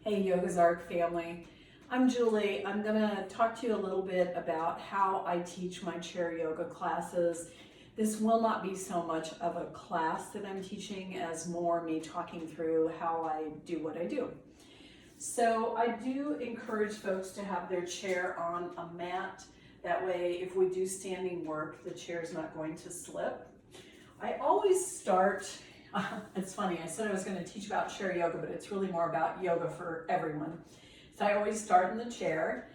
Hey YogaZarg family, I'm Julie. I'm going to talk to you a little bit about how I teach my chair yoga classes. This will not be so much of a class that I'm teaching as more me talking through how I do what I do. So I do encourage folks to have their chair on a mat. That way, if we do standing work, the chair's not going to slip. I always start, it's funny, I said I was going to teach about chair yoga, but it's really more about yoga for everyone. So I always start in the chair.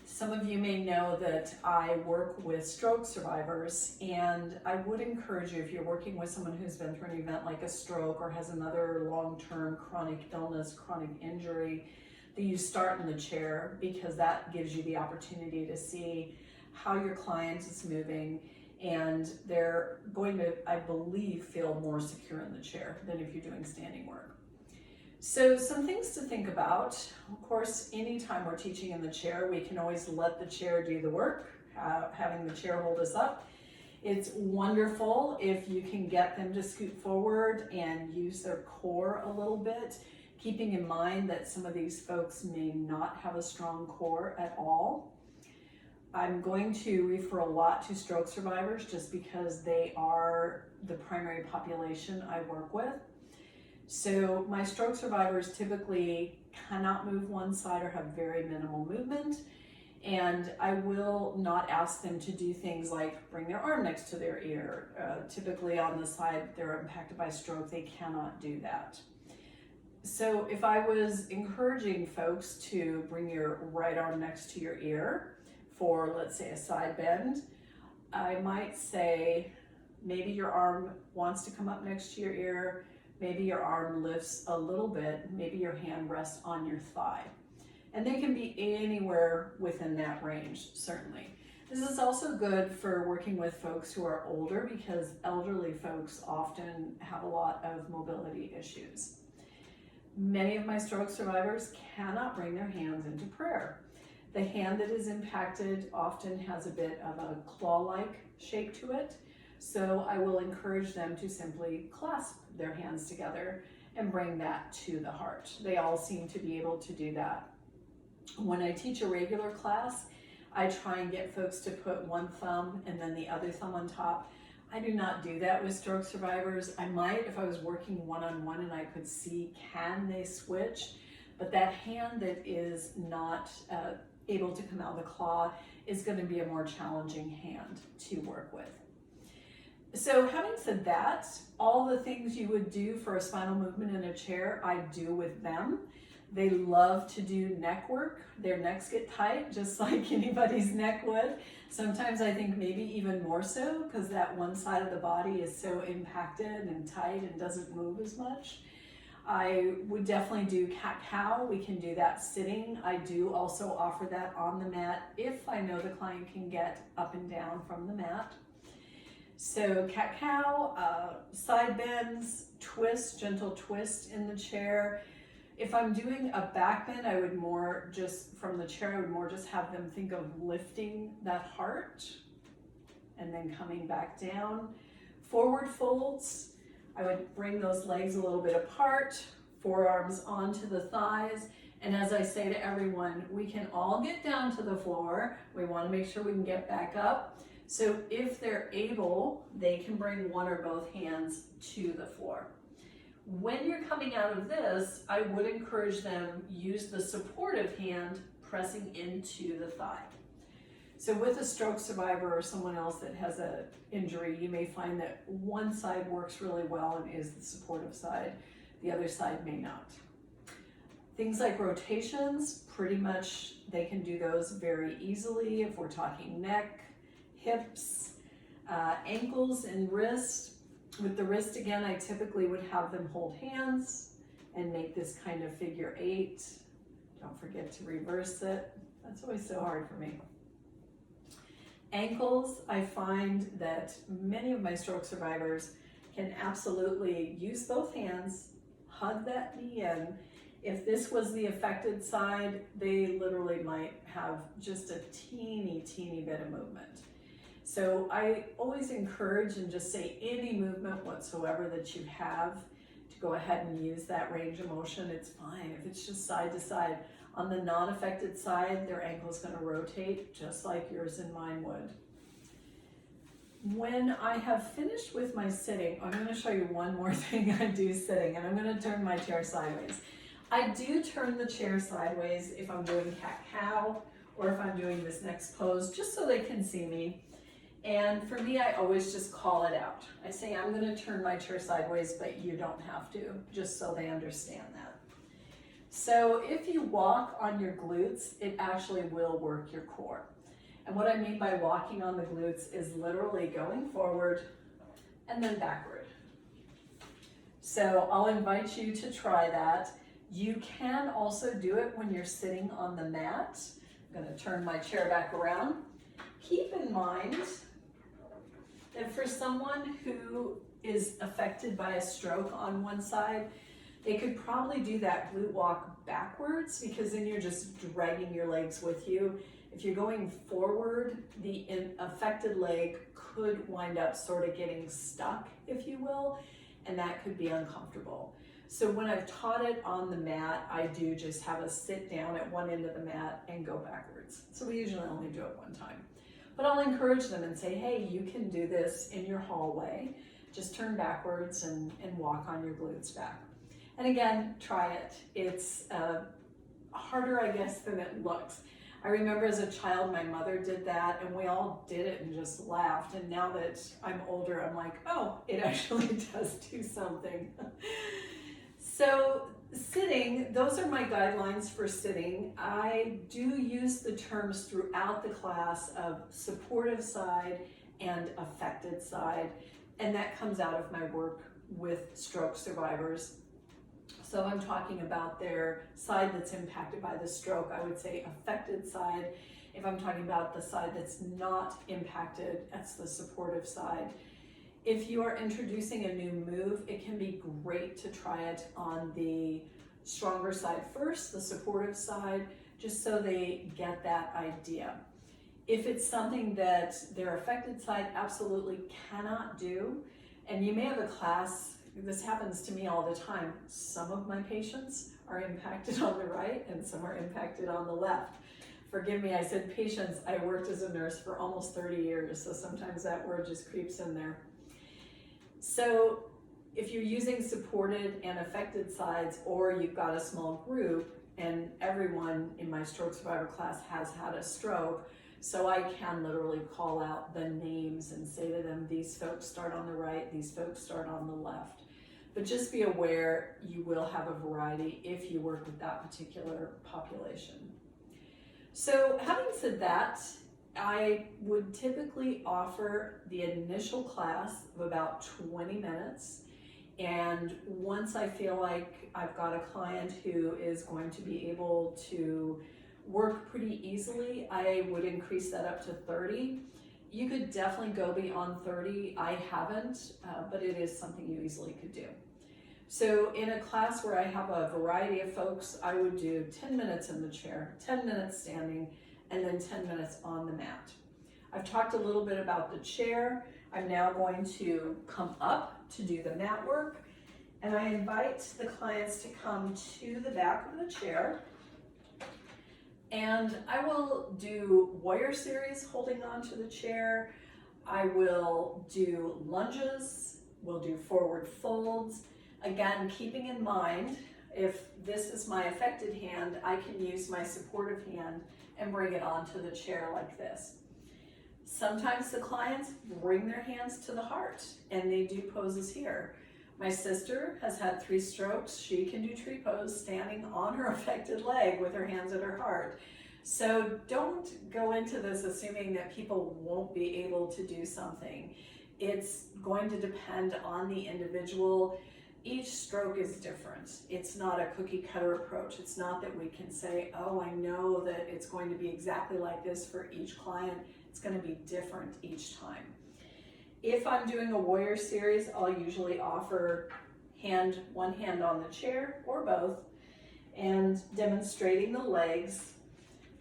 Some of you may know that I work with stroke survivors, and I would encourage you, if you're working with someone who's been through an event like a stroke or has another long-term chronic illness, chronic injury, that you start in the chair, because that gives you the opportunity to see how your client is moving, and they're going to, I believe, feel more secure in the chair than if you're doing standing work. So some things to think about. Of course, anytime we're teaching in the chair, we can always let the chair do the work, having the chair hold us up. It's wonderful if you can get them to scoot forward and use their core a little bit, keeping in mind that some of these folks may not have a strong core at all. I'm going to refer a lot to stroke survivors just because they are the primary population I work with. So my stroke survivors typically cannot move one side or have very minimal movement. And I will not ask them to do things like bring their arm next to their ear. Typically on the side they're impacted by stroke, they cannot do that. So if I was encouraging folks to bring your right arm next to your ear for, let's say, a side bend, I might say maybe your arm wants to come up next to your ear, maybe your arm lifts a little bit, maybe your hand rests on your thigh. And they can be anywhere within that range, certainly. This is also good for working with folks who are older, because elderly folks often have a lot of mobility issues. Many of my stroke survivors cannot bring their hands into prayer. The hand that is impacted often has a bit of a claw-like shape to it, so I will encourage them to simply clasp their hands together and bring that to the heart. They all seem to be able to do that. When I teach a regular class, I try and get folks to put one thumb and then the other thumb on top. I do not do that with stroke survivors. I might if I was working one-on-one and I could see, can they switch? But that hand that is not able to come out of the claw is going to be a more challenging hand to work with. So having said that, all the things you would do for a spinal movement in a chair, I do with them. They love to do neck work. Their necks get tight, just like anybody's neck would. Sometimes I think maybe even more so, because that one side of the body is so impacted and tight and doesn't move as much. I would definitely do cat-cow. We can do that sitting. I do also offer that on the mat if I know the client can get up and down from the mat. So cat-cow, side bends, twist, gentle twist in the chair. If I'm doing a back bend, I would more just, from the chair, I would more just have them think of lifting that heart and then coming back down. Forward folds, I would bring those legs a little bit apart, forearms onto the thighs. And as I say to everyone, we can all get down to the floor. We want to make sure we can get back up. So if they're able, they can bring one or both hands to the floor. When you're coming out of this, I would encourage them use the supportive hand pressing into the thigh. So with a stroke survivor or someone else that has an injury, you may find that one side works really well and is the supportive side. The other side may not. Things like rotations, pretty much they can do those very easily if we're talking neck, hips, ankles and wrist. With the wrist, again, I typically would have them hold hands and make this kind of figure 8. Don't forget to reverse it. That's always so hard for me. Ankles, I find that many of my stroke survivors can absolutely use both hands, hug that knee in. If this was the affected side, they literally might have just a teeny bit of movement. So I always encourage and just say any movement whatsoever that you have to go ahead and use that range of motion, it's fine. If it's just side to side, on the non-affected side, their ankle is going to rotate just like yours and mine would. When I have finished with my sitting, I'm going to show you one more thing I do sitting, and I'm going to turn my chair sideways. I do turn the chair sideways if I'm doing cat-cow or if I'm doing this next pose, just so they can see me. And for me, I always just call it out. I say, I'm going to turn my chair sideways, but you don't have to, just so they understand that. So if you walk on your glutes, it actually will work your core. And what I mean by walking on the glutes is literally going forward and then backward. So I'll invite you to try that. You can also do it when you're sitting on the mat. I'm going to turn my chair back around. Keep in mind that for someone who is affected by a stroke on one side, they could probably do that glute walk backwards, because then you're just dragging your legs with you. If you're going forward, the affected leg could wind up sort of getting stuck, if you will, and that could be uncomfortable. So when I've taught it on the mat, I do just have a sit down at one end of the mat and go backwards. So we usually only do it one time. But I'll encourage them and say, hey, you can do this in your hallway. Just turn backwards and walk on your glutes back. And again, try it. It's harder, I guess, than it looks. I remember as a child, my mother did that, and we all did it and just laughed. And now that I'm older, I'm like, oh, it actually does do something. So sitting, those are my guidelines for sitting. I do use the terms throughout the class of supportive side and affected side, and that comes out of my work with stroke survivors. So I'm talking about their side that's impacted by the stroke, I would say affected side. If I'm talking about the side that's not impacted, that's the supportive side. If you are introducing a new move, it can be great to try it on the stronger side first, the supportive side, just so they get that idea. If it's something that their affected side absolutely cannot do, and you may have a class, this happens to me all the time, some of my patients are impacted on the right and some are impacted on the left. Forgive me, I said patients. I worked as a nurse for almost 30 years, so sometimes that word just creeps in there. So if you're using supported and affected sides, or you've got a small group, and everyone in my stroke survivor class has had a stroke, so I can literally call out the names and say to them, these folks start on the right, these folks start on the left. But just be aware you will have a variety if you work with that particular population. So having said that, I would typically offer the initial class of about 20 minutes. And once I feel like I've got a client who is going to be able to work pretty easily, I would increase that up to 30. You could definitely go beyond 30. I haven't, but it is something you easily could do. So in a class where I have a variety of folks, I would do 10 minutes in the chair, 10 minutes standing, and then 10 minutes on the mat. I've talked a little bit about the chair. I'm now going to come up to do the mat work, and I invite the clients to come to the back of the chair. And I will do warrior series holding on to the chair. I will do lunges, we'll do forward folds. Again, keeping in mind, if this is my affected hand, I can use my supportive hand and bring it onto the chair like this. Sometimes the clients bring their hands to the heart and they do poses here. My sister has had 3 strokes. She can do tree pose standing on her affected leg with her hands at her heart. So don't go into this assuming that people won't be able to do something. It's going to depend on the individual. Each stroke is different. It's not a cookie cutter approach. It's not that we can say, oh, I know that it's going to be exactly like this for each client. It's going to be different each time. If I'm doing a warrior series, I'll usually offer one hand on the chair or both and demonstrating the legs.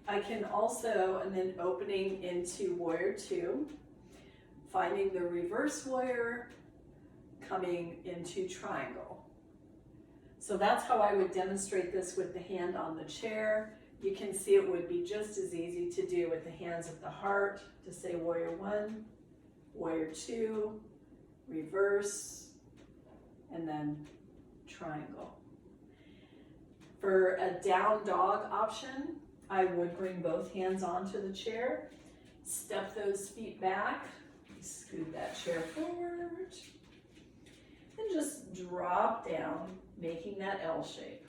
I can also, and then opening into warrior 2, finding the reverse warrior, coming into triangle. So that's how I would demonstrate this with the hand on the chair. You can see it would be just as easy to do with the hands at the heart to say warrior one, warrior two, reverse, and then triangle. For a down dog option, I would bring both hands onto the chair, step those feet back, scoot that chair forward, and just drop down, making that L shape.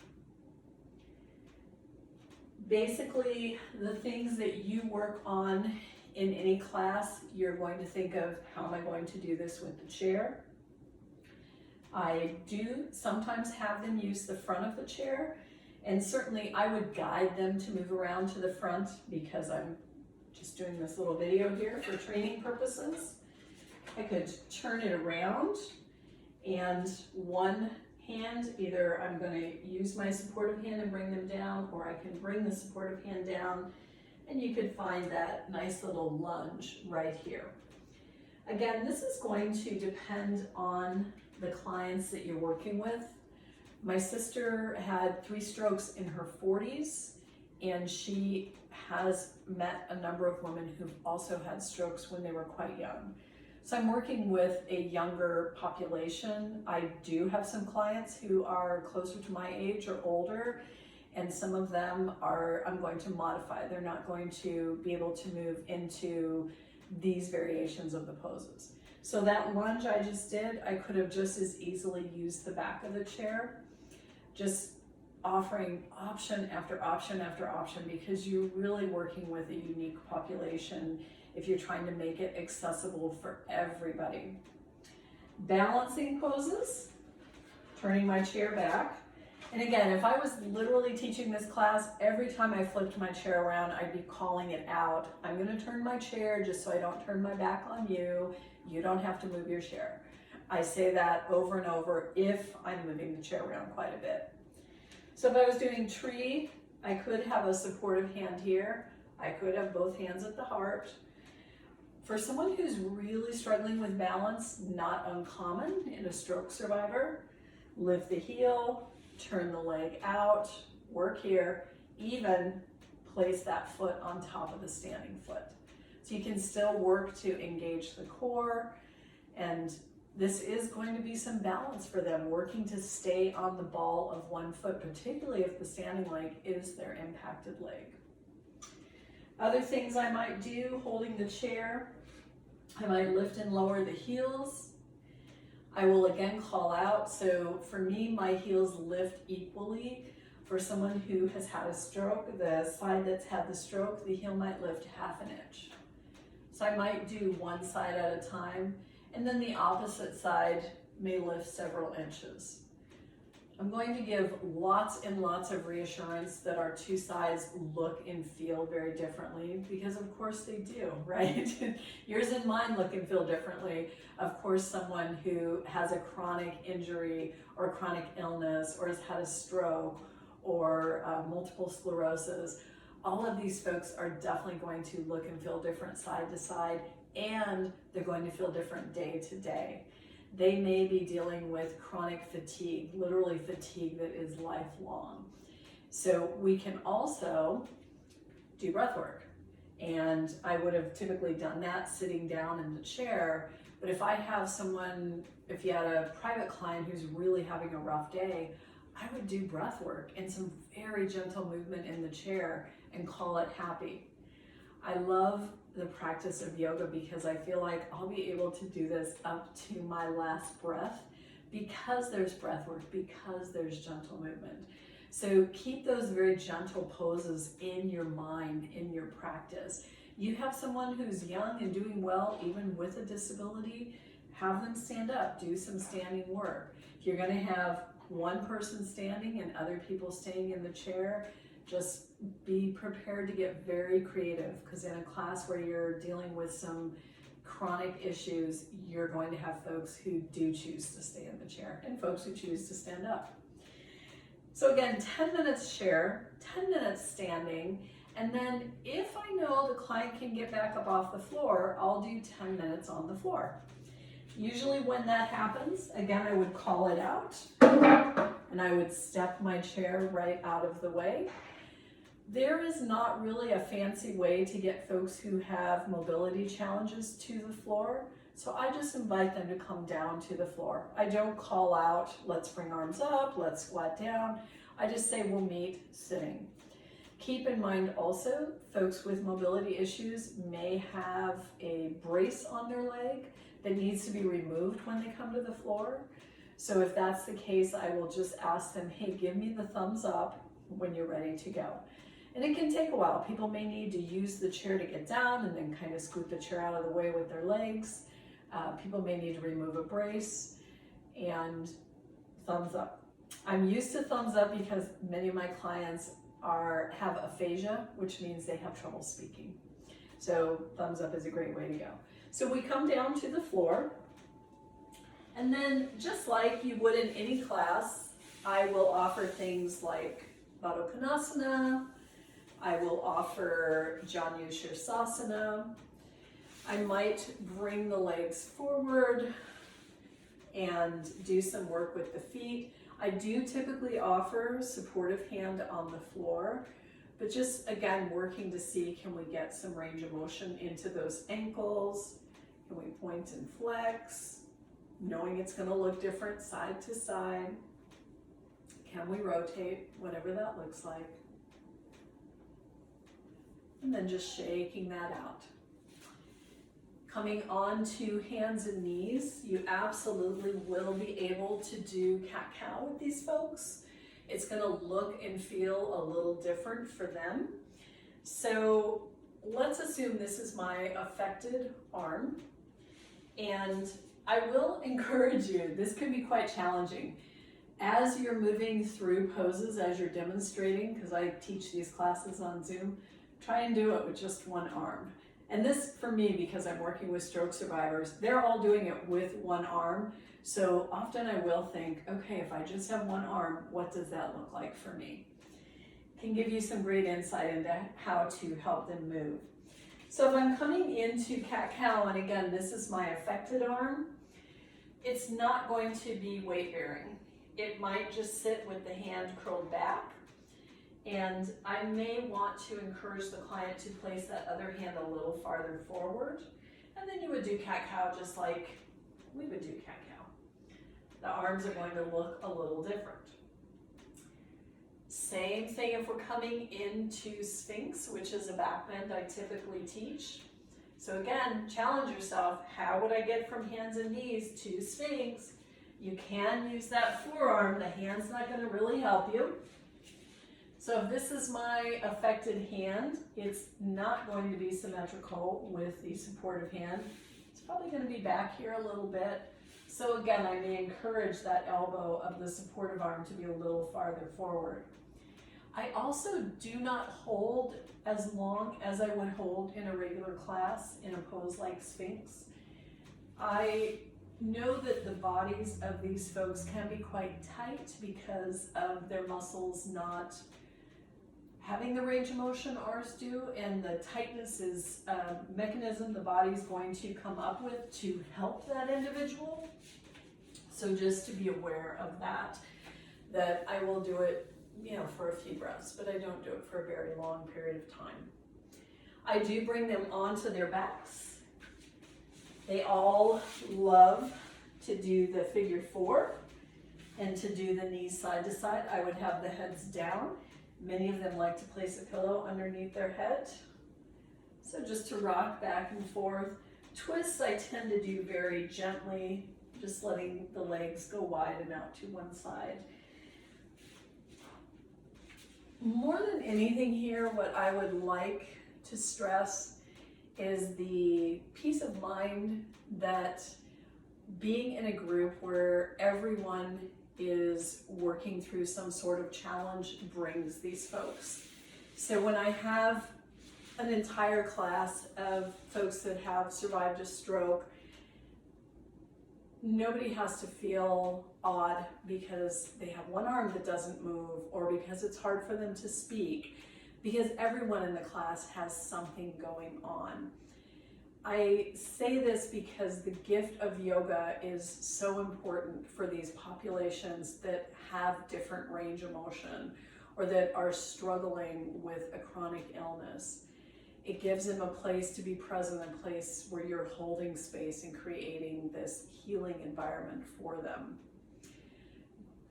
Basically, the things that you work on in any class, you're going to think of, how am I going to do this with the chair? I do sometimes have them use the front of the chair, and certainly I would guide them to move around to the front because I'm just doing this little video here for training purposes. I could turn it around, and one hand, either I'm going to use my supportive hand and bring them down, or I can bring the supportive hand down, and you could find that nice little lunge right here. Again, this is going to depend on the clients that you're working with. My sister had 3 strokes in her 40s, and she has met a number of women who've also had strokes when they were quite young. So I'm working with a younger population. I do have some clients who are closer to my age or older, and some of them I'm going to modify. They're not going to be able to move into these variations of the poses. So that lunge I just did, I could have just as easily used the back of the chair, just offering option after option after option, because you're really working with a unique population if you're trying to make it accessible for everybody. Balancing poses, turning my chair back. And again, if I was literally teaching this class, every time I flipped my chair around, I'd be calling it out. I'm gonna turn my chair just so I don't turn my back on you. You don't have to move your chair. I say that over and over if I'm moving the chair around quite a bit. So if I was doing tree, I could have a supportive hand here. I could have both hands at the heart. For someone who's really struggling with balance, not uncommon in a stroke survivor, lift the heel, turn the leg out, work here, even place that foot on top of the standing foot. So you can still work to engage the core, and this is going to be some balance for them, working to stay on the ball of one foot, particularly if the standing leg is their impacted leg. Other things I might do, holding the chair, I might lift and lower the heels. I will again call out, so for me, my heels lift equally. For someone who has had a stroke, the side that's had the stroke, the heel might lift ½ an inch. So I might do one side at a time, and then the opposite side may lift several inches. I'm going to give lots and lots of reassurance that our two sides look and feel very differently, because of course they do, right? Yours and mine look and feel differently. Of course, someone who has a chronic injury or chronic illness or has had a stroke or multiple sclerosis, all of these folks are definitely going to look and feel different side to side, and they're going to feel different day to day. They may be dealing with chronic fatigue, literally fatigue that is lifelong. So we can also do breath work. And I would have typically done that sitting down in the chair, but if I have someone, if you had a private client who's really having a rough day, I would do breath work and some very gentle movement in the chair and call it happy. I love the practice of yoga because I feel like I'll be able to do this up to my last breath because there's breath work, because there's gentle movement. So keep those very gentle poses in your mind, in your practice. You have someone who's young and doing well, even with a disability, have them stand up, do some standing work. If you're gonna have one person standing and other people staying in the chair, just be prepared to get very creative, because in a class where you're dealing with some chronic issues, you're going to have folks who do choose to stay in the chair and folks who choose to stand up. So again, 10 minutes chair, 10 minutes standing, and then if I know the client can get back up off the floor, I'll do 10 minutes on the floor. Usually when that happens, again, I would call it out. and I would step my chair right out of the way. There is not really a fancy way to get folks who have mobility challenges to the floor, so I just invite them to come down to the floor. I don't call out, let's bring arms up, let's squat down. I just say we'll meet sitting. Keep in mind also, folks with mobility issues may have a brace on their leg that needs to be removed when they come to the floor. So if that's the case, I will just ask them, hey, give me the thumbs up when you're ready to go. And it can take a while. People may need to use the chair to get down and then kind of scoot the chair out of the way with their legs. People may need to remove a brace, and thumbs up. I'm used to thumbs up because many of my clients have aphasia, which means they have trouble speaking. So thumbs up is a great way to go. So we come down to the floor, and then just like you would in any class, I will offer things like Baddha Konasana. I will offer Janu Sirsasana. I might bring the legs forward and do some work with the feet. I do typically offer supportive hand on the floor, but just again, working to see, can we get some range of motion into those ankles? Can we point and flex? Knowing it's gonna look different side to side. Can we rotate, whatever that looks like? And then just shaking that out. Coming on to hands and knees, you absolutely will be able to do cat-cow with these folks. It's gonna look and feel a little different for them. So let's assume this is my affected arm, and I will encourage you, this can be quite challenging. As you're moving through poses, as you're demonstrating, because I teach these classes on Zoom, try and do it with just one arm. And this, for me, because I'm working with stroke survivors, they're all doing it with one arm. So often I will think, okay, if I just have one arm, what does that look like for me? Can give you some great insight into how to help them move. So if I'm coming into cat-cow, and again, this is my affected arm, it's not going to be weight bearing. It might just sit with the hand curled back. And I may want to encourage the client to place that other hand a little farther forward. And then you would do cat-cow just like we would do cat-cow. The arms are going to look a little different. Same thing if we're coming into Sphinx, which is a back bend I typically teach. So again, challenge yourself. How would I get from hands and knees to Sphinx? You can use that forearm. The hand's not going to really help you. So if this is my affected hand, it's not going to be symmetrical with the supportive hand. It's probably going to be back here a little bit. So again, I may encourage that elbow of the supportive arm to be a little farther forward. I also do not hold as long as I would hold in a regular class in a pose like Sphinx. I know that the bodies of these folks can be quite tight because of their muscles not having the range of motion ours do, and the tightness is a mechanism the body's going to come up with to help that individual. So just to be aware of that I will do it, for a few breaths, but I don't do it for a very long period of time. I do bring them onto their backs. They all love to do the figure 4 and to do the knees side to side. I would have the heads down. Many of them like to place a pillow underneath their head. So just to rock back and forth. Twists I tend to do very gently, just letting the legs go wide and out to one side. More than anything here, what I would like to stress is the peace of mind that being in a group where everyone is working through some sort of challenge brings these folks. So when I have an entire class of folks that have survived a stroke, nobody has to feel odd because they have one arm that doesn't move or because it's hard for them to speak, because everyone in the class has something going on. I say this because the gift of yoga is so important for these populations that have different range of motion or that are struggling with a chronic illness. It gives them a place to be present, a place where you're holding space and creating this healing environment for them.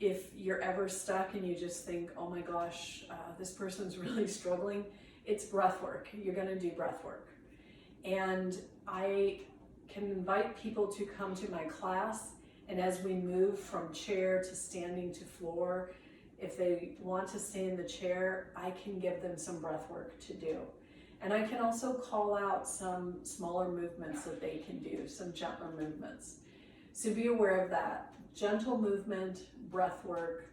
If you're ever stuck and you just think, oh my gosh, this person's really struggling, it's breath work. You're gonna do breath work. And I can invite people to come to my class, and as we move from chair to standing to floor, if they want to stay in the chair, I can give them some breath work to do. And I can also call out some smaller movements that they can do, some gentler movements. So be aware of that. Gentle movement, breath work,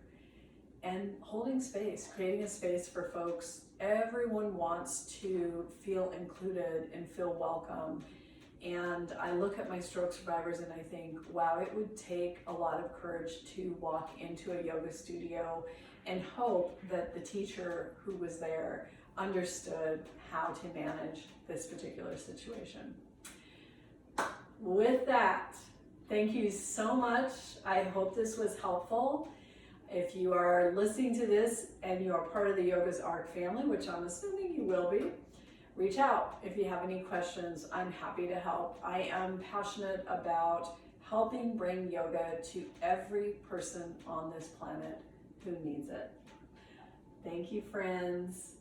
and holding space, creating a space for folks. Everyone wants to feel included and feel welcome. And I look at my stroke survivors and I think, wow, it would take a lot of courage to walk into a yoga studio and hope that the teacher who was there understood how to manage this particular situation. With that, thank you so much. I hope this was helpful. If you are listening to this and you are part of the Yoga's Arc family, which I'm assuming you will be, reach out if you have any questions. I'm happy to help. I am passionate about helping bring yoga to every person on this planet who needs it. Thank you, friends.